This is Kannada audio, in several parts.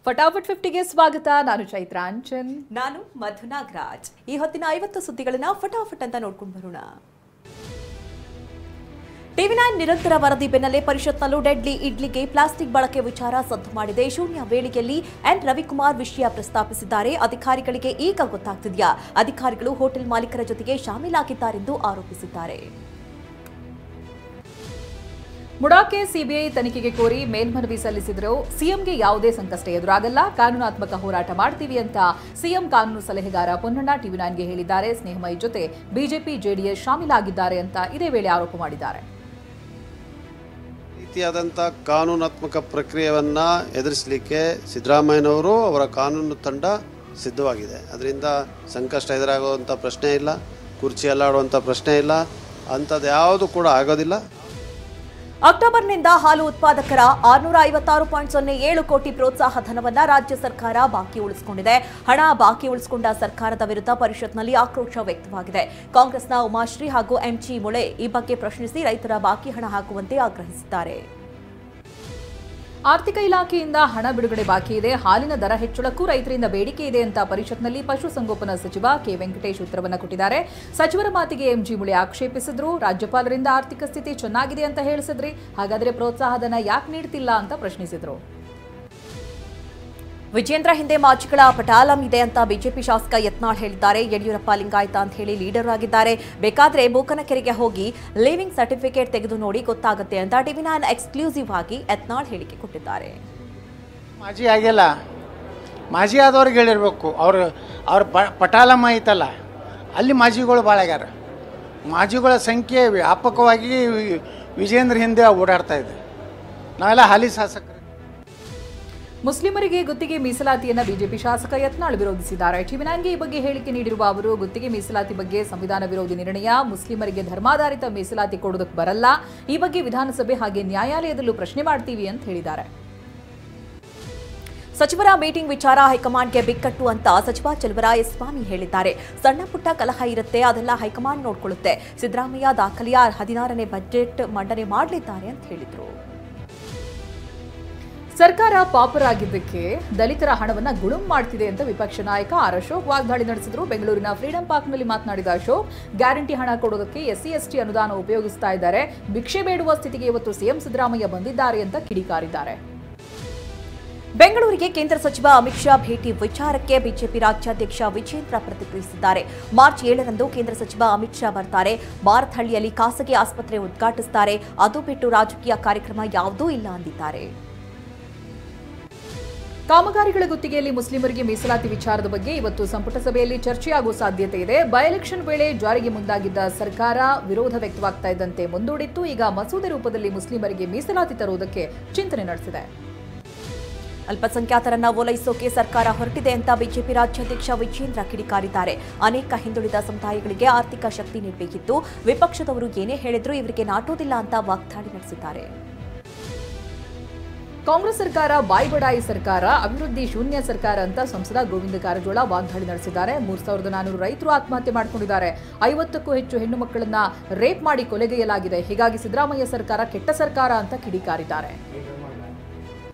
ಫಟಾಫಟ್ 50ಗೆ ಸ್ವಾಗತ. ನಾನು ಚೈತ್ರಾಂಚನ್. ನಾನು ಮಧು ನಾಗರಾಜ್. ಈ ಹೊತ್ತಿನ 50 ಸುದ್ದಿಗಳನ್ನ ಫಟಾಫಟ್ ಅಂತ ನೋಡ್ಕೊಂಡು ಬರೋಣ. ಟಿವಿ9 ನಿರಂತರ ವರದಿ ಬೆನ್ನಲ್ಲೇ ಪರಿಷತ್ನಲ್ಲೂ ಡೆಡ್ಲಿ ಇಡ್ಲಿಗೆ ಪ್ಲಾಸ್ಟಿಕ್ ಬಳಕೆ ವಿಚಾರ ಸದ್ದು ಮಾಡಿದೆ. ಶೂನ್ಯ ವೇಳೆಯಲ್ಲಿ ಎನ್ ರವಿಕುಮಾರ್ ವಿಷಯ ಪ್ರಸ್ತಾಪಿಸಿದ್ದಾರೆ. ಅಧಿಕಾರಿಗಳಿಗೆ ಈಗ ಗೊತ್ತಾಗ್ತಿದೆಯಾ? ಅಧಿಕಾರಿಗಳು ಹೋಟೆಲ್ ಮಾಲೀಕರ ಜೊತೆಗೆ ಶಾಮೀಲಾಗಿದ್ದಾರೆಂದು ಆರೋಪಿಸಿದ್ದಾರೆ. ಮುಡಾಕ್ಕೆ ಸಿಬಿಐ ತನಿಖೆಗೆ ಕೋರಿ ಮೇಲ್ಮನವಿ ಸಲ್ಲಿಸಿದ್ರು. ಸಿಎಂಗೆ ಯಾವುದೇ ಸಂಕಷ್ಟ ಎದುರಾಗಲ್ಲ, ಕಾನೂನಾತ್ಮಕ ಹೋರಾಟ ಮಾಡ್ತೀವಿ ಅಂತ ಸಿಎಂ ಕಾನೂನು ಸಲಹೆಗಾರ ಪೊನ್ನಣ್ಣ ಟಿವಿ9ಗೆ ಹೇಳಿದ್ದಾರೆ. ಸ್ನೇಹಮಯಿ ಜೊತೆ ಬಿಜೆಪಿ ಜೆಡಿಎಸ್ ಶಾಮೀಲಾಗಿದ್ದಾರೆ ಅಂತ ಇದೇ ವೇಳೆ ಆರೋಪ ಮಾಡಿದ್ದಾರೆ. ರೀತಿಯಾದಂಥ ಕಾನೂನಾತ್ಮಕ ಪ್ರಕ್ರಿಯೆಯನ್ನ ಎದುರಿಸಲಿಕ್ಕೆ ಸಿದ್ದರಾಮಯ್ಯನವರು ಅವರ ಕಾನೂನು ತಂಡ ಸಿದ್ಧವಾಗಿದೆ. ಅದರಿಂದ ಸಂಕಷ್ಟ ಎದುರಾಗುವಂಥ ಪ್ರಶ್ನೆ ಇಲ್ಲ, ಕುರ್ಚಿ ಅಲ್ಲಾಡುವಂಥ ಪ್ರಶ್ನೆ ಇಲ್ಲ, ಅಂಥದ್ದು ಯಾವುದು ಕೂಡ ಆಗೋದಿಲ್ಲ. ಅಕ್ಟೋಬರ್ನಿಂದ ಹಾಲು ಉತ್ಪಾದಕರ 656.07 ಕೋಟಿ ಪ್ರೋತ್ಸಾಹ ಧನವನ್ನ ರಾಜ್ಯ ಸರ್ಕಾರ ಬಾಕಿ ಉಳಿಸಿಕೊಂಡಿದೆ. ಹಣ ಬಾಕಿ ಉಳಿಸಿಕೊಂಡ ಸರ್ಕಾರದ ವಿರುದ್ಧ ಪರಿಷತ್ನಲ್ಲಿ ಆಕ್ರೋಶ ವ್ಯಕ್ತವಾಗಿದೆ. ಕಾಂಗ್ರೆಸ್ನ ಉಮಾಶ್ರೀ ಹಾಗೂ ಎಂಜಿ ಮುಳೆ ಈ ಬಗ್ಗೆ ಪ್ರಶ್ನಿಸಿ ರೈತರ ಬಾಕಿ ಹಣ ಹಾಕುವಂತೆ ಆಗ್ರಹಿಸಿದ್ದಾರೆ. ಆರ್ಥಿಕ ಇಲಾಖೆಯಿಂದ ಹಣ ಬಿಡುಗಡೆ ಬಾಕಿ ಇದೆ. ಹಾಲಿನ ದರ ಹೆಚ್ಚಳಕ್ಕೂ ರೈತರಿಂದ ಬೇಡಿಕೆ ಇದೆ ಅಂತ ಪರಿಷತ್ನಲ್ಲಿ ಪಶುಸಂಗೋಪನಾ ಸಚಿವ ಕೆ ವೆಂಕಟೇಶ್ ಉತ್ತರವನ್ನು ಕೊಟ್ಟಿದ್ದಾರೆ. ಸಚಿವರ ಮಾತಿಗೆ ಎಂಜಿ ಮುಳೆ ಆಕ್ಷೇಪಿಸಿದ್ರು. ರಾಜ್ಯಪಾಲರಿಂದ ಆರ್ಥಿಕ ಸ್ಥಿತಿ ಚೆನ್ನಾಗಿದೆ ಅಂತ ಹೇಳಿಸಿದ್ರಿ, ಹಾಗಾದ್ರೆ ಪ್ರೋತ್ಸಾಹಧನ ಯಾಕೆ ನೀಡ್ತಿಲ್ಲ ಅಂತ ಪ್ರಶ್ನಿಸಿದ್ರು. ವಿಜೇಂದ್ರ ಹಿಂದೆ ಮಾಚಿಗಳ ಪಟಾಲಂ ಇದೆ ಅಂತ ಬಿಜೆಪಿ ಶಾಸಕ ಯತ್ನಾಳ್ ಹೇಳಿದ್ದಾರೆ. ಯಡಿಯೂರಪ್ಪ ಲಿಂಗಾಯತ ಅಂತ ಹೇಳಿ ಲೀಡರ್ ಆಗಿದ್ದಾರೆ. ಬೇಕಾದ್ರೆ ಬೂಕನಕೆರೆಗೆ ಹೋಗಿ ಲಿವಿಂಗ್ ಸರ್ಟಿಫಿಕೇಟ್ ತೆಗೆದು ನೋಡಿ ಗೊತ್ತಾಗುತ್ತೆ ಅಂತ ಟಿವಿ9 ಎಕ್ಸ್ಕ್ಲೂಸಿವ್ ಆಗಿ ಯತ್ನಾಳ್ ಹೇಳಿಕೆ ಕೊಟ್ಟಿದ್ದಾರೆ. ಮಾಜಿ ಆಗಿಲ್ಲ, ಮಾಜಿ ಆದವ್ರಿಗೆ ಹೇಳಿರ್ಬೇಕು. ಅವ್ರ ಪಟಾಲಂ ಐತಲ್ಲ, ಅಲ್ಲಿ ಮಾಜಿಗಳು ಭಾಳ ಆಗ್ಯಾರ. ಮಾಜಿಗಳ ಸಂಖ್ಯೆ ವ್ಯಾಪಕವಾಗಿ ವಿಜೇಂದ್ರ ಹಿಂದೆ ಓಡಾಡ್ತಾ ಇದೆ. ನಾವೆಲ್ಲ ಹಾಲಿ ಶಾಸಕರು. ಮುಸ್ಲಿಮರಿಗೆ ಗುತ್ತಿಗೆ ಮೀಸಲಾತಿಯನ್ನು ಬಿಜೆಪಿ ಶಾಸಕ ಯತ್ನಾಳ್ ವಿರೋಧಿಸಿದ್ದಾರೆ. ಟಿವಿ9ಗೆ ಈ ಬಗ್ಗೆ ಹೇಳಿಕೆ ನೀಡಿರುವ ಅವರು, ಗುತ್ತಿಗೆ ಮೀಸಲಾತಿ ಬಗ್ಗೆ ಸಂವಿಧಾನ ವಿರೋಧಿ ನಿರ್ಣಯ, ಮುಸ್ಲಿಮರಿಗೆ ಧರ್ಮಾಧಾರಿತ ಮೀಸಲಾತಿ ಕೊಡೋದಕ್ಕೆ ಬರಲ್ಲ, ಈ ಬಗ್ಗೆ ವಿಧಾನಸಭೆ ಹಾಗೆ ನ್ಯಾಯಾಲಯದಲ್ಲೂ ಪ್ರಶ್ನೆ ಮಾಡ್ತೀವಿ ಅಂತ ಹೇಳಿದ್ದಾರೆ. ಸಚಿವರ ಮೀಟಿಂಗ್ ವಿಚಾರ ಹೈಕಮಾಂಡ್ಗೆ ಬಿಕ್ಕಟ್ಟು ಅಂತ ಸಚಿವ ಚಲುವರಾಯಸ್ವಾಮಿ ಹೇಳಿದ್ದಾರೆ. ಸಣ್ಣ ಪುಟ್ಟ ಕಲಹ ಇರುತ್ತೆ, ಅದೆಲ್ಲ ಹೈಕಮಾಂಡ್ ನೋಡ್ಕೊಳ್ಳುತ್ತೆ. ಸಿದ್ದರಾಮಯ್ಯ ದಾಖಲೆಯ 16ನೇ ಬಜೆಟ್ ಮಂಡನೆ ಮಾಡಲಿದ್ದಾರೆ ಅಂತ ಹೇಳಿದರು. ಸರ್ಕಾರ ಪಾಪರ್ ಆಗಿದ್ದಕ್ಕೆ ದಲಿತರ ಹಣವನ್ನ ಗುಳುಂ ಮಾಡ್ತಿದೆ ಅಂತ ವಿಪಕ್ಷ ನಾಯಕ ಆರ್ ಅಶೋಕ್ ವಾಗ್ದಾಳಿ ನಡೆಸಿದ್ರು. ಬೆಂಗಳೂರಿನ ಫ್ರೀಡಂ ಪಾರ್ಕ್ನಲ್ಲಿ ಮಾತನಾಡಿದ ಅಶೋಕ್, ಗ್ಯಾರಂಟಿ ಹಣ ಕೊಡೋದಕ್ಕೆ ಎಸ್ಸಿ ಎಸ್ಟಿ ಅನುದಾನ ಉಪಯೋಗಿಸ್ತಾ ಇದ್ದಾರೆ, ಭಿಕ್ಷೆ ಬೇಡುವ ಸ್ಥಿತಿಗೆ ಇವತ್ತು ಸಿಎಂ ಸಿದ್ದರಾಮಯ್ಯ ಬಂದಿದ್ದಾರೆ ಅಂತ ಕಿಡಿಕಾರಿದ್ದಾರೆ. ಬೆಂಗಳೂರಿಗೆ ಕೇಂದ್ರ ಸಚಿವ ಅಮಿತ್ ಶಾ ಭೇಟಿ ವಿಚಾರಕ್ಕೆ ಬಿಜೆಪಿ ರಾಜ್ಯಾಧ್ಯಕ್ಷ ವಿಜೇಂದ್ರ ಪ್ರತಿಕ್ರಿಯಿಸಿದ್ದಾರೆ. ಮಾರ್ಚ್ 7ರಂದು ಕೇಂದ್ರ ಸಚಿವ ಅಮಿತ್ ಶಾ ಬರ್ತಾರೆ. ಮಾರತ್ಹಳ್ಳಿಯಲ್ಲಿ ಖಾಸಗಿ ಆಸ್ಪತ್ರೆ ಉದ್ಘಾಟಿಸುತ್ತಾರೆ. ಅದು ಬಿಟ್ಟು ರಾಜಕೀಯ ಕಾರ್ಯಕ್ರಮ ಯಾವುದೂ ಇಲ್ಲ ಅಂದಿದ್ದಾರೆ. ಕಾಮಗಾರಿಗಳ ಗುತ್ತಿಗೆಯಲ್ಲಿ ಮುಸ್ಲಿಮರಿಗೆ ಮೀಸಲಾತಿ ವಿಚಾರದ ಬಗ್ಗೆ ಇವತ್ತು ಸಂಪುಟ ಸಭೆಯಲ್ಲಿ ಚರ್ಚೆಯಾಗುವ ಸಾಧ್ಯತೆ ಇದೆ. ಬೈ ಎಲೆಕ್ಷನ್ ವೇಳೆ ಜಾರಿಗೆ ಮುಂದಾಗಿದ್ದ ಸರ್ಕಾರ ವಿರೋಧ ವ್ಯಕ್ತವಾಗ್ತಾ ಇದ್ದಂತೆ ಮುಂದೂಡಿತ್ತು. ಈಗ ಮಸೂದೆ ರೂಪದಲ್ಲಿ ಮುಸ್ಲಿಮರಿಗೆ ಮೀಸಲಾತಿ ತರುವುದಕ್ಕೆ ಚಿಂತನೆ ನಡೆಸಿದೆ. ಅಲ್ಪಸಂಖ್ಯಾತರನ್ನ ಓಲೈಸೋಕೆ ಸರ್ಕಾರ ಹೊರಟಿದೆ ಅಂತ ಬಿಜೆಪಿ ರಾಜ್ಯಾಧ್ಯಕ್ಷ ವಿಜೇಂದ್ರ ಕಿಡಿಕಾರಿದ್ದಾರೆ. ಅನೇಕ ಹಿಂದುಳಿದ ಸಮುದಾಯಗಳಿಗೆ ಆರ್ಥಿಕ ಶಕ್ತಿ ನೀಡಬೇಕಿತ್ತು. ವಿಪಕ್ಷದವರು ಏನೇ ಹೇಳಿದ್ರು ಇವರಿಗೆ ನಾಟೋದಿಲ್ಲ ಅಂತ ವಾಗ್ದಾಳಿ ನಡೆಸಿದ್ದಾರೆ. ಕಾಂಗ್ರೆಸ್ ಸರ್ಕಾರ ಬಾಯ್ ಬಡಾಯಿ ಸರ್ಕಾರ, ಅಭಿವೃದ್ಧಿ ಶೂನ್ಯ ಸರ್ಕಾರ ಅಂತ ಸಂಸದ ಗೋವಿಂದ ಕಾರಜೋಳ ವಾಗ್ದಾಳಿ ನಡೆಸಿದ್ದಾರೆ. 3400 ರೈತರು ಆತ್ಮಹತ್ಯೆ ಮಾಡಿಕೊಂಡಿದ್ದಾರೆ. 50ಕ್ಕೂ ಹೆಚ್ಚು ಹೆಣ್ಣು ಮಕ್ಕಳನ್ನ ರೇಪ್ ಮಾಡಿ ಕೊಲೆಗೈಯಲಾಗಿದೆ. ಹೀಗಾಗಿ ಸಿದ್ದರಾಮಯ್ಯ ಸರ್ಕಾರ ಕೆಟ್ಟ ಸರ್ಕಾರ ಅಂತ ಕಿಡಿಕಾರಿದ್ದಾರೆ.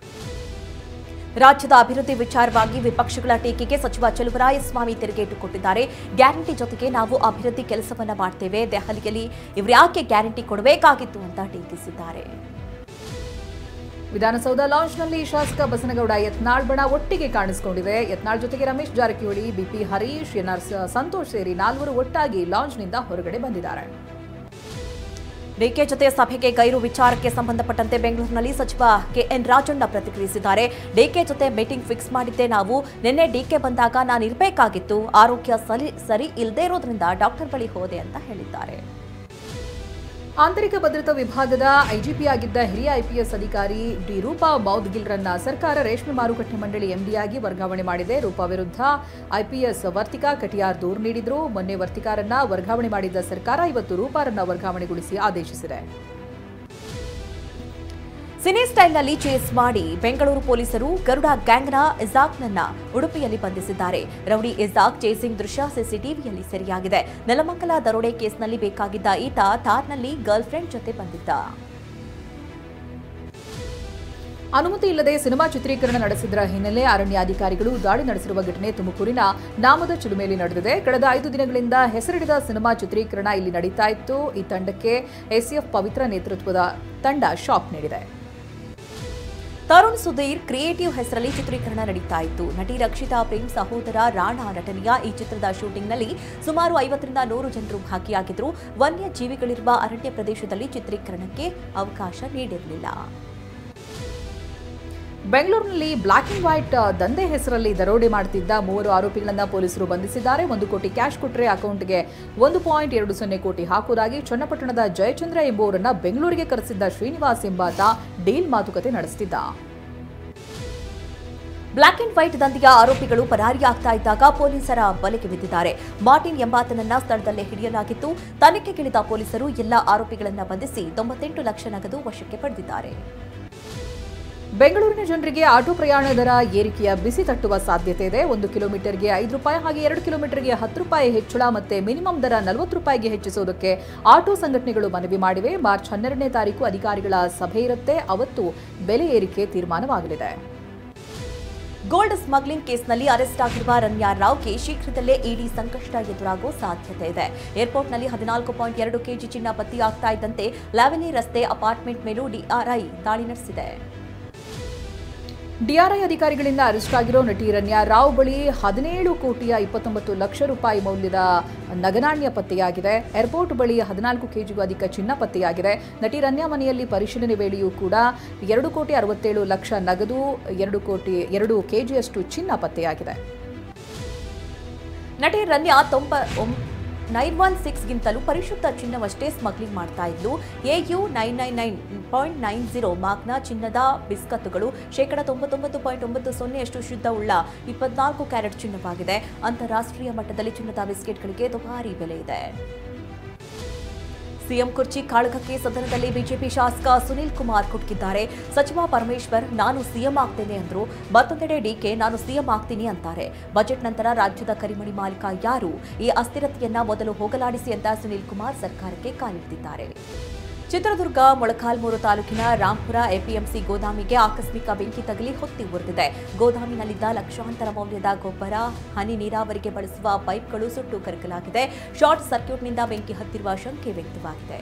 ರಾಜ್ಯದ ಅಭಿವೃದ್ಧಿ ವಿಚಾರವಾಗಿ ವಿಪಕ್ಷಗಳ ಟೀಕೆಗೆ ಸಚಿವ ಚಲುವರಾಯಸ್ವಾಮಿ ತಿರುಗೇಟು ಕೊಟ್ಟಿದ್ದಾರೆ. ಗ್ಯಾರಂಟಿ ಜೊತೆಗೆ ನಾವು ಅಭಿವೃದ್ಧಿ ಕೆಲಸವನ್ನ ಮಾಡ್ತೇವೆ, ದೆಹಲಿಯಲ್ಲಿ ಇವ್ರ್ಯಾಕೆ ಗ್ಯಾರಂಟಿ ಕೊಡಬೇಕಾಗಿತ್ತು ಅಂತ ಟೀಕಿಸಿದ್ದಾರೆ. ವಿಧಾನಸೌಧ ಲಾಂಜ್ನಲ್ಲಿ ಶಾಸಕ ಬಸನಗೌಡ ಯತ್ನಾಳ್ ಬಣ ಒಟ್ಟಿಗೆ ಕಾಣಿಸಿಕೊಂಡಿದೆ. ಯತ್ನಾಳ್ ಜೊತೆಗೆ ರಮೇಶ್ ಜಾರಕಿಹೊಳಿ, ಬಿಪಿ ಹರೀಶ್, ಎನ್ಆರ್ ಸಂತೋಷ್ ಸೇರಿ 4 ಒಟ್ಟಾಗಿ ಲಾಂಜ್ನಿಂದ ಹೊರಗಡೆ ಬಂದಿದ್ದಾರೆ. ಡಿಕೆ ಜೊತೆ ಸಭೆಗೆ ಗೈರು ವಿಚಾರಕ್ಕೆ ಸಂಬಂಧಪಟ್ಟಂತೆ ಬೆಂಗಳೂರಿನಲ್ಲಿ ಸಚಿವ ಕೆಎನ್ ರಾಜಣ್ಣ ಪ್ರತಿಕ್ರಿಯಿಸಿದ್ದಾರೆ. ಡಿಕೆ ಜೊತೆ ಮೀಟಿಂಗ್ ಫಿಕ್ಸ್ ಮಾಡಿದ್ದೆ ನಾವು. ನಿನ್ನೆ ಡಿಕೆ ಬಂದಾಗ ನಾನು ಇರಬೇಕಾಗಿತ್ತು. ಆರೋಗ್ಯ ಸರಿ ಇಲ್ಲದೆ ಇರೋದ್ರಿಂದ ಡಾಕ್ಟರ್ ಬಳಿ ಹೋದೆ ಅಂತ ಹೇಳಿದ್ದಾರೆ. ಆಂತರಿಕ ಭದ್ರತಾ ವಿಭಾಗದ ಐಜಿಪಿ ಆಗಿದ್ದ ಹಿರಿಯ ಐಪಿಎಸ್ ಅಧಿಕಾರಿ ಡಿ ರೂಪಾ ಮೌದ್ಗಿಲ್ರನ್ನ ಸರ್ಕಾರ ರೇಷ್ಮೆ ಮಾರುಕಟ್ಟೆ ಮಂಡಳಿ ಎಂಡಿಯಾಗಿ ವರ್ಗಾವಣೆ ಮಾಡಿದೆ. ರೂಪಾ ವಿರುದ್ಧ ಐಪಿಎಸ್ ವರ್ತಿಕಾ ಕಟಿಯಾರ್ ದೂರು ನೀಡಿದ್ರು. ಮೊನ್ನೆ ವರ್ತಿಕಾರನ್ನ ವರ್ಗಾವಣೆ ಮಾಡಿದ್ದ ಸರ್ಕಾರ ಇವತ್ತು ರೂಪಾರನ್ನ ವರ್ಗಾವಣೆಗೊಳಿಸಿ ಆದೇಶಿಸಿದೆ. ಸಿನಿ ಸ್ಟೈಲ್ನಲ್ಲಿ ಚೇಸ್ ಮಾಡಿ ಬೆಂಗಳೂರು ಪೊಲೀಸರು ಗರುಡ ಗ್ಯಾಂಗ್ನ ಇಜಾಕ್ನನ್ನ ಉಡುಪಿಯಲ್ಲಿ ಬಂಧಿಸಿದ್ದಾರೆ. ರೌಡಿ ಇಜಾಕ್ ಚೇಸಿಂಗ್ ದೃಶ್ಯ ಸಿಸಿಟಿವಿಯಲ್ಲಿ ಸೆರೆಯಾಗಿದೆ. ನೆಲಮಂಗಲ ದರೋಡೆ ಕೇಸ್ನಲ್ಲಿ ಬೇಕಾಗಿದ್ದ ಈತ ಥಾರ್ನಲ್ಲಿ ಗರ್ಲ್ ಫ್ರೆಂಡ್ ಜೊತೆ ಬಂದಿದ್ದ. ಅನುಮತಿ ಇಲ್ಲದೆ ಸಿನಿಮಾ ಚಿತ್ರೀಕರಣ ನಡೆಸಿದರ ಹಿನ್ನೆಲೆ ಅರಣ್ಯಾಧಿಕಾರಿಗಳು ದಾಳಿ ನಡೆಸಿರುವ ಘಟನೆ ತುಮಕೂರಿನ ನಾಮದ ಚಿಲುಮೆಯಲ್ಲಿ ನಡೆದಿದೆ. ಕಳೆದ 5 ದಿನಗಳಿಂದ ಹೆಸರಿಡಿದ ಸಿನಿಮಾ ಚಿತ್ರೀಕರಣ ಇಲ್ಲಿ ನಡೀತಾ ಇತ್ತು. ಈ ತಂಡಕ್ಕೆ ಎಸಿಎಫ್ ಪವಿತ್ರ ನೇತೃತ್ವದ ತಂಡ ಶಾಕ್ ನೀಡಿದೆ. ತರುಣ್ ಸುಧೀರ್ ಕ್ರಿಯೇಟಿವ್ ಹೆಸರಲ್ಲಿ ಚಿತ್ರೀಕರಣ ನಡೀತಾ ಇತ್ತು. ನಟಿ ರಕ್ಷಿತಾ ಪ್ರೇಮ್ ಸಹೋದರ ರಾಣಾ ನಟನೆಯ ಈ ಚಿತ್ರದ ಶೂಟಿಂಗ್ನಲ್ಲಿ ಸುಮಾರು 50ರಿಂದ 100 ಜನರು ಭಾಗಿಯಾಗಿದ್ದರು. ವನ್ಯಜೀವಿಗಳಿರುವ ಅರಣ್ಯ ಪ್ರದೇಶದಲ್ಲಿ ಚಿತ್ರೀಕರಣಕ್ಕೆ ಅವಕಾಶ ನೀಡಿರಲಿಲ್ಲ. ಬೆಂಗಳೂರಿನಲ್ಲಿ ಬ್ಲಾಕ್ ಅಂಡ್ ವೈಟ್ ದಂಧೆ ಹೆಸರಲ್ಲಿ ದರೋಡೆ ಮಾಡುತ್ತಿದ್ದ 3 ಆರೋಪಿಗಳನ್ನು ಪೊಲೀಸರು ಬಂಧಿಸಿದ್ದಾರೆ. 1 ಕೋಟಿ ಕ್ಯಾಶ್ ಕೊಟ್ಟರೆ ಅಕೌಂಟ್ಗೆ 1.20 ಕೋಟಿ ಹಾಕುವುದಾಗಿ ಚನ್ನಪಟ್ಟಣದ ಜಯಚಂದ್ರ ಎಂಬುವರನ್ನ ಬೆಂಗಳೂರಿಗೆ ಕರೆಸಿದ್ದ ಶ್ರೀನಿವಾಸ್ ಎಂಬಾತ ಡೀಲ್ ಮಾತುಕತೆ ನಡೆಸುತ್ತಿದ್ದ. ಬ್ಲಾಕ್ ಅಂಡ್ ವೈಟ್ ದಂಧೆಯ ಆರೋಪಿಗಳು ಪರಾರಿಯಾಗ್ತಾ ಇದ್ದಾಗ ಪೊಲೀಸರ ಬಲೆಗೆ ಬಿದ್ದಿದ್ದಾರೆ. ಮಾರ್ಟಿನ್ ಎಂಬಾತನನ್ನ ಸ್ಥಳದಲ್ಲೇ ಹಿಡಿಯಲಾಗಿತ್ತು. ತನಿಖೆಗಿಳಿದ ಪೊಲೀಸರು ಎಲ್ಲ ಆರೋಪಿಗಳನ್ನು ಬಂಧಿಸಿ 98 ಲಕ್ಷ ನಗದು ವಶಕ್ಕೆ ಪಡೆದಿದ್ದಾರೆ. ಬೆಂಗಳೂರಿನ ಜನರಿಗೆ ಆಟೋ ಪ್ರಯಾಣ ದರ ಏರಿಕೆಯ ಬಿಸಿ ತಟ್ಟುವ ಸಾಧ್ಯತೆ ಇದೆ. 1 ಕಿಲೋಮೀಟರ್ಗೆ ₹5 ಹಾಗೆ 2 ಕಿಲೋಮೀಟರ್ಗೆ ₹10 ಹೆಚ್ಚಳ ಮತ್ತೆ ಮಿನಿಮಮ್ ದರ ₹40ಗೆ ಹೆಚ್ಚಿಸುವುದಕ್ಕೆ ಆಟೋ ಸಂಘಟನೆಗಳು ಮನವಿ ಮಾಡಿವೆ. ಮಾರ್ಚ್ 12ನೇ ತಾರೀಕು ಅಧಿಕಾರಿಗಳ ಸಭೆ ಇರುತ್ತೆ. ಅವತ್ತು ಬೆಲೆ ಏರಿಕೆ ತೀರ್ಮಾನವಾಗಲಿದೆ. ಗೋಲ್ಡ್ ಸ್ಮಗ್ಲಿಂಗ್ ಕೇಸ್ನಲ್ಲಿ ಅರೆಸ್ಟ್ ಆಗಿರುವ ರನ್ಯಾ ರಾವ್ಗೆ ಶೀಘ್ರದಲ್ಲೇ ಇಡಿ ಸಂಕಷ್ಟ ಎದುರಾಗೋ ಸಾಧ್ಯತೆ ಇದೆ. ಏರ್ಪೋರ್ಟ್ನಲ್ಲಿ 14.2 ಕೆಜಿ ಚಿನ್ನ ಪತ್ತೆಯಾಗ್ತಾ ಇದ್ದಂತೆ ಲ್ಯಾವೆಲಿ ರಸ್ತೆ ಅಪಾರ್ಟ್ಮೆಂಟ್ ಮೇಲೂ ಡಿಆರ್ಐ ದಾಳಿ ನಡೆಸಿದೆ. ಡಿಆರ್ಐ ಅಧಿಕಾರಿಗಳಿಂದ ಅರೆಸ್ಟ್ ಆಗಿರೋ ನಟಿ ರನ್ಯಾ ರಾವ್ ಬಳಿ 17 ಕೋಟಿಯ 29 ಲಕ್ಷ ರೂಪಾಯಿ ಮೌಲ್ಯದ ನಗನಾಣ್ಯ ಪತ್ತೆಯಾಗಿದೆ. ಏರ್ಪೋರ್ಟ್ ಬಳಿ 14 ಕೆಜಿಗೂ ಅಧಿಕ ಚಿನ್ನ ಪತ್ತೆಯಾಗಿದೆ. ನಟಿ ರನ್ಯಾ ಮನೆಯಲ್ಲಿ ಪರಿಶೀಲನೆ ವೇಳೆಯೂ ಕೂಡ 2,67 ಲಕ್ಷ ನಗದು, 2 ಕೆಜಿಯಷ್ಟು ಚಿನ್ನ ಪತ್ತೆಯಾಗಿದೆ. ನಟಿ ರನ್ಯಾ 916ಗಿಂತಲೂ ಪರಿಶುದ್ಧ ಚಿನ್ನವಷ್ಟೇ ಸ್ಮಗ್ಲಿಂಗ್ ಮಾಡ್ತಾ ಇದ್ಲು. AU 999.90 ಮಾರ್ಕ್ನ ಚಿನ್ನದ ಬಿಸ್ಕತ್ತುಗಳು ,99.90% ಶುದ್ಧವುಳ್ಳ 24 ಕ್ಯಾರೆಟ್ ಚಿನ್ನವಾಗಿದೆ. ಅಂತಾರಾಷ್ಟ್ರೀಯ ಮಟ್ಟದಲ್ಲಿ ಚಿನ್ನದ ಬಿಸ್ಕೆಟ್ಗಳಿಗೆ ದುಬಾರಿ ಬೆಲೆ ಇದೆ. ಸಿಎಂ ಕುರ್ಚಿ ಕಾಳಗಕ್ಕೆ ಸದನದಲ್ಲಿ ಬಿಜೆಪಿ ಶಾಸಕ ಸುನೀಲ್ ಕುಮಾರ್ ಕುಟುಕಿದ್ದಾರೆ. ಸಚಿವ ಪರಮೇಶ್ವರ್ ನಾನು ಸಿಎಂ ಆಗ್ತೇನೆ ಅಂದ್ರು. ಮತ್ತೊಂದೆಡೆ ಡಿಕೆ ನಾನು ಸಿಎಂ ಆಗ್ತೀನಿ ಅಂತಾರೆ. ಬಜೆಟ್ ನಂತರ ರಾಜ್ಯದ ಕರಿಮಣಿ ಮಾಲೀಕ ಯಾರು? ಈ ಅಸ್ಥಿರತೆಯನ್ನ ಮೊದಲು ಹೋಗಲಾಡಿಸಿ ಅಂತ ಸುನೀಲ್ ಕುಮಾರ್ ಸರ್ಕಾರಕ್ಕೆ ಕಾಲಿಟ್ಟಿದ್ದಾರೆ. ಚಿತ್ರದುರ್ಗ ಮೊಳಕಾಲ್ಮೂರು ತಾಲೂಕಿನ ರಾಂಪುರ ಎಪಿಎಂಸಿ ಗೋದಾಮಿಗೆ ಆಕಸ್ಮಿಕ ಬೆಂಕಿ ತಗುಲಿ ಹೊತ್ತಿ ಉರಿದಿದೆ. ಗೋದಾಮಿನಲ್ಲಿದ್ದ ಲಕ್ಷಾಂತರ ಮೌಲ್ಯದ ಗೊಬ್ಬರ, ಹನಿ ನೀರಾವರಿಗೆ ಬಳಸುವ ಪೈಪ್ಗಳು ಸುಟ್ಟು ಕರಕಲಾಗಿದೆ. ಶಾರ್ಟ್ ಸರ್ಕ್ಯೂಟ್ನಿಂದ ಬೆಂಕಿ ಹತ್ತಿರುವ ಶಂಕೆ ವ್ಯಕ್ತವಾಗಿದೆ.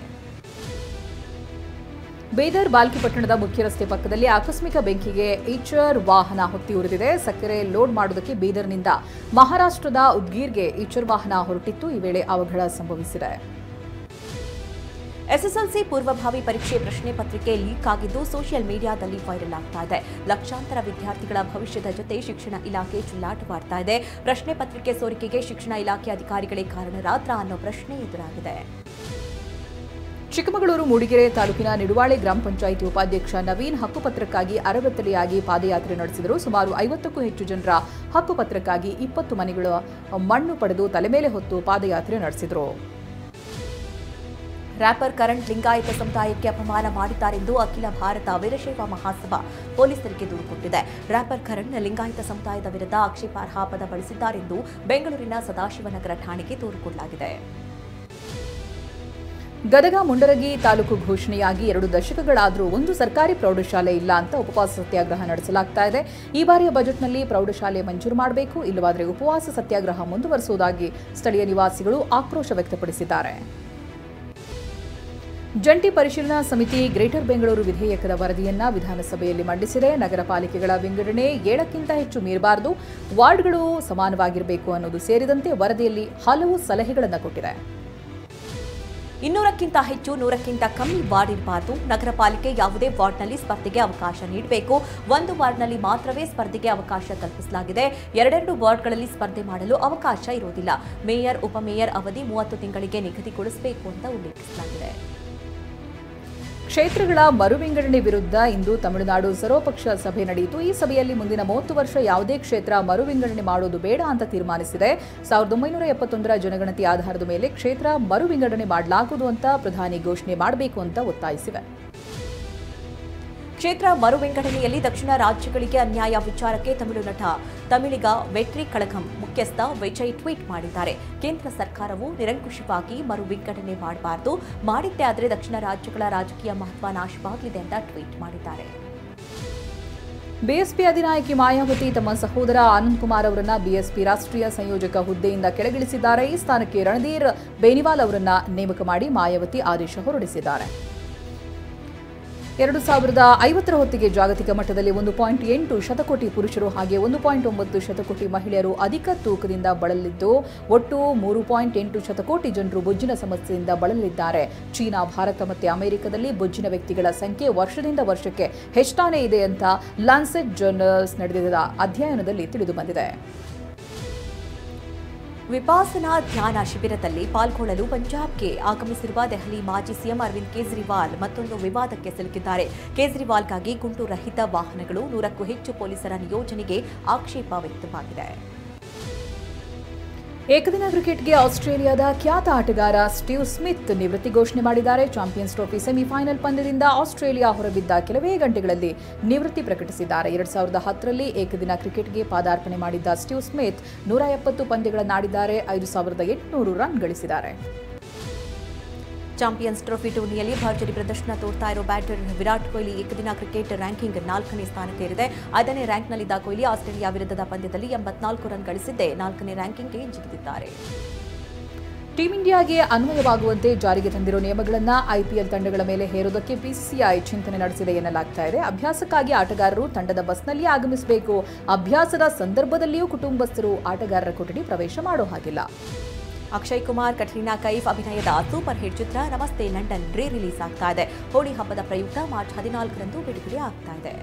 ಬೀದರ್ ಬಾಲ್ಕಿಪಟ್ಟಣದ ಮುಖ್ಯ ರಸ್ತೆ ಪಕ್ಕದಲ್ಲಿ ಆಕಸ್ಮಿಕ ಬೆಂಕಿಗೆ ಈಚರ್ ವಾಹನ ಹೊತ್ತಿ ಉರಿದಿದೆ. ಸಕ್ಕರೆ ಲೋಡ್ ಮಾಡುವುದಕ್ಕೆ ಬೀದರ್ನಿಂದ ಮಹಾರಾಷ್ಟ್ರದ ಉದ್ಗೀರ್ಗೆ ಈಚರ್ ವಾಹನ ಹೊರಟಿತ್ತು. ಈ ವೇಳೆ ಅವಘಡ ಸಂಭವಿಸಿದೆ. ಎಸ್ಎಸ್ಎಲ್ಸಿ ಪೂರ್ವಭಾವಿ ಪರೀಕ್ಷೆ ಪ್ರಶ್ನೆ ಪತ್ರಿಕೆ ಲೀಕ್ ಆಗಿದ್ದು ಸೋಷಿಯಲ್ ಮೀಡಿಯಾದಲ್ಲಿ ವೈರಲ್ ಆಗ್ತಾ ಇದೆ. ಲಕ್ಷಾಂತರ ವಿದ್ಯಾರ್ಥಿಗಳ ಭವಿಷ್ಯದ ಜೊತೆ ಶಿಕ್ಷಣ ಇಲಾಖೆ ಚೆಲ್ಲಾಟವಾಡ್ತಾ ಇದೆ. ಪ್ರಶ್ನೆ ಪತ್ರಿಕೆ ಸೋರಿಕೆಗೆ ಶಿಕ್ಷಣ ಇಲಾಖೆ ಅಧಿಕಾರಿಗಳೇ ಕಾರಣರಾದ್ರ ಅನ್ನೋ ಪ್ರಶ್ನೆ ಎದುರಾಗಿದೆ. ಚಿಕ್ಕಮಗಳೂರು ಮೂಡಿಗೆರೆ ತಾಲೂಕಿನ ನಿಡುವಾಳೆ ಗ್ರಾಮ ಪಂಚಾಯಿತಿ ಉಪಾಧ್ಯಕ್ಷ ನವೀನ್ ಹಕ್ಕುಪತ್ರಕ್ಕಾಗಿ ಅರಗತ್ತಲೆಯಾಗಿ ಪಾದಯಾತ್ರೆ ನಡೆಸಿದರು. ಸುಮಾರು 50ಕ್ಕೂ ಹೆಚ್ಚು ಜನರ ಹಕ್ಕುಪತ್ರಕ್ಕಾಗಿ 20 ಮನೆಗಳ ಮಣ್ಣು ಪಡೆದು ತಲೆ ಮೇಲೆ ಹೊತ್ತು ಪಾದಯಾತ್ರೆ ನಡೆಸಿದರು. ರ್ಯಾಪರ್ ಕರಣ್ ಲಿಂಗಾಯತ ಸಮುದಾಯಕ್ಕೆ ಅಪಮಾನ ಮಾಡಿದ್ದಾರೆಂದು ಅಖಿಲ ಭಾರತ ವೀರಶೈವ ಮಹಾಸಭಾ ಪೊಲೀಸರಿಗೆ ದೂರು ಕೊಟ್ಟಿದೆ. ರ್ಯಾಪರ್ ಕರಣ್ ಲಿಂಗಾಯತ ಸಮುದಾಯದ ವಿರುದ್ಧ ಆಕ್ಷೇಪಾರ್ಹ ಪದ ಬಳಸಿದ್ದಾರೆಂದು ಬೆಂಗಳೂರಿನ ಸದಾಶಿವನಗರ ಠಾಣೆಗೆ ದೂರು ಕೊಡಲಾಗಿದೆ. ಗದಗ ಮುಂಡರಗಿ ತಾಲೂಕು ಘೋಷಣೆಯಾಗಿ 2 ದಶಕಗಳಾದರೂ ಒಂದು ಸರ್ಕಾರಿ ಪ್ರೌಢಶಾಲೆ ಇಲ್ಲ ಅಂತ ಉಪವಾಸ ಸತ್ಯಾಗ್ರಹ ನಡೆಸಲಾಗ್ತಾ ಇದೆ. ಈ ಬಾರಿಯ ಬಜೆಟ್ನಲ್ಲಿ ಪ್ರೌಢಶಾಲೆ ಮಂಜೂರು ಮಾಡಬೇಕು, ಇಲ್ಲವಾದರೆ ಉಪವಾಸ ಸತ್ಯಾಗ್ರಹ ಮುಂದುವರಿಸುವುದಾಗಿ ಸ್ಥಳೀಯ ನಿವಾಸಿಗಳು ಆಕ್ರೋಶ ವ್ಯಕ್ತಪಡಿಸಿದ್ದಾರೆ. ಜಂಟಿ ಪರಿಶೀಲನಾ ಸಮಿತಿ ಗ್ರೇಟರ್ ಬೆಂಗಳೂರು ವಿಧೇಯಕದ ವರದಿಯನ್ನ ವಿಧಾನಸಭೆಯಲ್ಲಿ ಮಂಡಿಸಿದೆ. ನಗರ ಪಾಲಿಕೆಗಳ ವಿಂಗಡಣೆ 7ಕ್ಕಿಂತ ಹೆಚ್ಚು ಮೀರಬಾರದು, ವಾರ್ಡ್ಗಳು ಸಮಾನವಾಗಿರಬೇಕು ಅನ್ನೋದು ಸೇರಿದಂತೆ ವರದಿಯಲ್ಲಿ ಹಲವು ಸಲಹೆಗಳನ್ನು ಕೊಟ್ಟಿದೆ. 200ಕ್ಕಿಂತ ಹೆಚ್ಚು 100ಕ್ಕಿಂತ ಕಮ್ಮಿ ವಾರ್ಡ್ ಇರಬಾರದು. ನಗರ ಪಾಲಿಕೆ ಯಾವುದೇ ವಾರ್ಡ್ನಲ್ಲಿ ಸ್ಪರ್ಧೆಗೆ ಅವಕಾಶ ನೀಡಬೇಕು. 1 ವಾರ್ಡ್ನಲ್ಲಿ ಮಾತ್ರವೇ ಸ್ಪರ್ಧೆಗೆ ಅವಕಾಶ ಕಲ್ಪಿಸಲಾಗಿದೆ. 2 ವಾರ್ಡ್ಗಳಲ್ಲಿ ಸ್ಪರ್ಧೆ ಮಾಡಲು ಅವಕಾಶ ಇರುವುದಿಲ್ಲ. ಮೇಯರ್, ಉಪಮೇಯರ್ ಅವಧಿ 30 ತಿಂಗಳಿಗೆ ನಿಗದಿಗೊಳಿಸಬೇಕು ಅಂತ ಉಲ್ಲೇಖಿಸಲಾಗಿದೆ. ಕ್ಷೇತ್ರಗಳ ಮರು ವಿಂಗಡಣೆ ವಿರುದ್ಧ ಇಂದು ತಮಿಳುನಾಡು ಸರ್ವಪಕ್ಷ ಸಭೆ ನಡೆಯಿತು. ಈ ಸಭೆಯಲ್ಲಿ ಮುಂದಿನ 30 ವರ್ಷ ಯಾವುದೇ ಕ್ಷೇತ್ರ ಮರು ವಿಂಗಡಣೆ ಮಾಡುವುದು ಬೇಡ ಅಂತ ತೀರ್ಮಾನಿಸಿದೆ. 1971ರ ಜನಗಣತಿ ಆಧಾರದ ಮೇಲೆ ಕ್ಷೇತ್ರ ಮರು ವಿಂಗಡಣೆ ಮಾಡಲಾಗುವುದು ಅಂತ ಪ್ರಧಾನಿ ಘೋಷಣೆ ಮಾಡಬೇಕು ಅಂತ ಒತ್ತಾಯಿಸಿವೆ. ಕ್ಷೇತ್ರ ಮರು ವಿಂಗಡಣೆಯಲ್ಲಿ ದಕ್ಷಿಣ ರಾಜ್ಯಗಳಿಗೆ ಅನ್ಯಾಯ ವಿಚಾರಕ್ಕೆ ತಮಿಳಿಗ ವೆಟ್ರಿ ಕಳಗಂ ಮುಖ್ಯಸ್ಥ ವಿಜಯ್ ಟ್ವೀಟ್ ಮಾಡಿದ್ದಾರೆ. ಕೇಂದ್ರ ಸರ್ಕಾರವು ನಿರಂಕುಶವಾಗಿ ಮರು ವಿಂಗಡಣೆ ಮಾಡಬಾರದು, ಮಾಡಿದ್ದೇ ಆದರೆ ದಕ್ಷಿಣ ರಾಜ್ಯಗಳ ರಾಜಕೀಯ ಮಹತ್ವ ನಾಶವಾಗಲಿದೆ ಅಂತ ಟ್ವೀಟ್ ಮಾಡಿದ್ದಾರೆ. ಬಿಎಸ್ಪಿ ಅಧಿನಾಯಕಿ ಮಾಯಾವತಿ ತಮ್ಮ ಸಹೋದರ ಆನಂದ್ ಕುಮಾರ್ ಅವರನ್ನ ಬಿಎಸ್ಪಿ ರಾಷ್ಟ್ರೀಯ ಸಂಯೋಜಕ ಹುದ್ದೆಯಿಂದ ಕೆಳಗಿಳಿಸಿದ್ದಾರೆ. ಈ ಸ್ಥಾನಕ್ಕೆ ರಣಧೀರ್ ಬೇನಿವಾಲ್ ಅವರನ್ನ ನೇಮಕ ಮಾಡಿ ಮಾಯಾವತಿ ಆದೇಶ ಹೊರಡಿಸಿದ್ದಾರೆ. 2050 ಹೊತ್ತಿಗೆ ಜಾಗತಿಕ ಮಟ್ಟದಲ್ಲಿ 1.8 ಶತಕೋಟಿ ಪುರುಷರು ಹಾಗೆ 1.9 ಶತಕೋಟಿ ಮಹಿಳೆಯರು ಅಧಿಕ ತೂಕದಿಂದ ಬಳಲಿದ್ದು ಒಟ್ಟು 3.8 ಶತಕೋಟಿ ಜನರು ಬೊಜ್ಜಿನ ಸಮಸ್ಯೆಯಿಂದ ಬಳಲಲಿದ್ದಾರೆ. ಚೀನಾ, ಭಾರತ ಮತ್ತು ಅಮೆರಿಕದಲ್ಲಿ ಬೊಜ್ಜಿನ ವ್ಯಕ್ತಿಗಳ ಸಂಖ್ಯೆ ವರ್ಷದಿಂದ ವರ್ಷಕ್ಕೆ ಹೆಚ್ಚಾನೇ ಇದೆ ಅಂತ ಲಾನ್ಸೆಟ್ ಜರ್ನಲ್ಸ್ ನಡೆದ ಅಧ್ಯಯನದಲ್ಲಿ ತಿಳಿದುಬಂದಿದೆ. ವಿಪಾಸನಾ ಧ್ಯಾನ ಶಿಬಿರದಲ್ಲಿ ಪಾಲ್ಗೊಳ್ಳಲು ಪಂಜಾಬ್ಗೆ ಆಗಮಿಸಿರುವ ದೆಹಲಿ ಮಾಜಿ ಸಿಎಂ ಅರವಿಂದ್ ಕೇಜ್ರಿವಾಲ್ ಮತ್ತೊಂದು ವಿವಾದಕ್ಕೆ ಸಿಲುಕಿದ್ದಾರೆ. ಕೇಜ್ರಿವಾಲ್ಗಾಗಿ ಗುಂಡು ರಹಿತ ವಾಹನಗಳು, 100ಕ್ಕೂ ಹೆಚ್ಚು ಪೊಲೀಸರ ನಿಯೋಜನೆಗೆ ಆಕ್ಷೇಪ ವ್ಯಕ್ತವಾಗಿದೆ. ಏಕದಿನ ಕ್ರಿಕೆಟ್ಗೆ ಆಸ್ಟ್ರೇಲಿಯಾದ ಖ್ಯಾತ ಆಟಗಾರ ಸ್ಟೀವ್ ಸ್ಮಿತ್ ನಿವೃತ್ತಿ ಘೋಷಣೆ ಮಾಡಿದ್ದಾರೆ. ಚಾಂಪಿಯನ್ಸ್ ಟ್ರೋಫಿ ಸೆಮಿಫೈನಲ್ ಪಂದ್ಯದಿಂದ ಆಸ್ಟ್ರೇಲಿಯಾ ಹೊರಬಿದ್ದ ಕೆಲವೇ ಗಂಟೆಗಳಲ್ಲಿ ನಿವೃತ್ತಿ ಪ್ರಕಟಿಸಿದ್ದಾರೆ. 2010ರಲ್ಲಿ ಏಕದಿನ ಕ್ರಿಕೆಟ್ಗೆ ಪಾದಾರ್ಪಣೆ ಮಾಡಿದ್ದ ಸ್ಟೀವ್ ಸ್ಮಿತ್ 170 ಪಂದ್ಯಗಳನ್ನಾಡಿದ್ದಾರೆ. 5800 ರನ್ ಗಳಿಸಿದ್ದಾರೆ. ಚಾಂಪಿಯನ್ಸ್ ಟ್ರೋಫಿ ಟೂರ್ನಿಯಲ್ಲಿ ಭರ್ಜರಿ ಪ್ರದರ್ಶನ ತೋರ್ತಾ ಇರೋ ಬ್ಯಾಟರ್ ವಿರಾಟ್ ಕೊಹ್ಲಿ ಏಕದಿನ ಕ್ರಿಕೆಟ್ ರ್ಯಾಂಕಿಂಗ್ 4ನೇ ಸ್ಥಾನಕ್ಕೇರಿದೆ. 5ನೇ ರ್ಯಾಂಕ್ನಲ್ಲಿದ್ದ ಕೊಹ್ಲಿ ಆಸ್ಟ್ರೇಲಿಯಾ ವಿರುದ್ಧದ ಪಂದ್ಯದಲ್ಲಿ 84 ರನ್ ಗಳಿಸಿದ್ದೇ 4ನೇ ರ್ಯಾಂಕಿಂಗ್ಗೆ ಜಿಗಿದಿದ್ದಾರೆ. ಟೀಂ ಇಂಡಿಯಾಗೆ ಅನ್ವಯವಾಗುವಂತೆ ಜಾರಿಗೆ ತಂದಿರುವ ನಿಯಮಗಳನ್ನು ಐಪಿಎಲ್ ತಂಡಗಳ ಮೇಲೆ ಹೇರುವುದಕ್ಕೆ ಬಿಸಿಸಿಐ ಚಿಂತನೆ ನಡೆಸಿದೆ ಎನ್ನಲಾಗ್ತಾ ಇದೆ. ಅಭ್ಯಾಸಕ್ಕಾಗಿ ಆಟಗಾರರು ತಂಡದ ಬಸ್ನಲ್ಲಿ ಆಗಮಿಸಬೇಕು. ಅಭ್ಯಾಸದ ಸಂದರ್ಭದಲ್ಲಿಯೂ ಕುಟುಂಬಸ್ಥರು ಆಟಗಾರರ ಕೊಠಡಿ ಪ್ರವೇಶ ಮಾಡೋ ಹಾಗಿಲ್ಲ. ಅಕ್ಷಯ್ ಕುಮಾರ್, ಕಟ್ರೀನಾ ಕೈಫ್ ಅಭಿನಯದ ಸೂಪರ್ ಹಿಟ್ ಚಿತ್ರ ನಮಸ್ತೆ ಲಂಡನ್ ರೀ ರಿಲೀಸ್ ಆಗ್ತಾ ಇದೆ. ಹೋಳಿ ಹಬ್ಬದ ಪ್ರಯುಕ್ತ ಮಾರ್ಚ್ 14ರಂದು ಬಿಡುಗಡೆ ಆಗ್ತಾ ಇದೆ.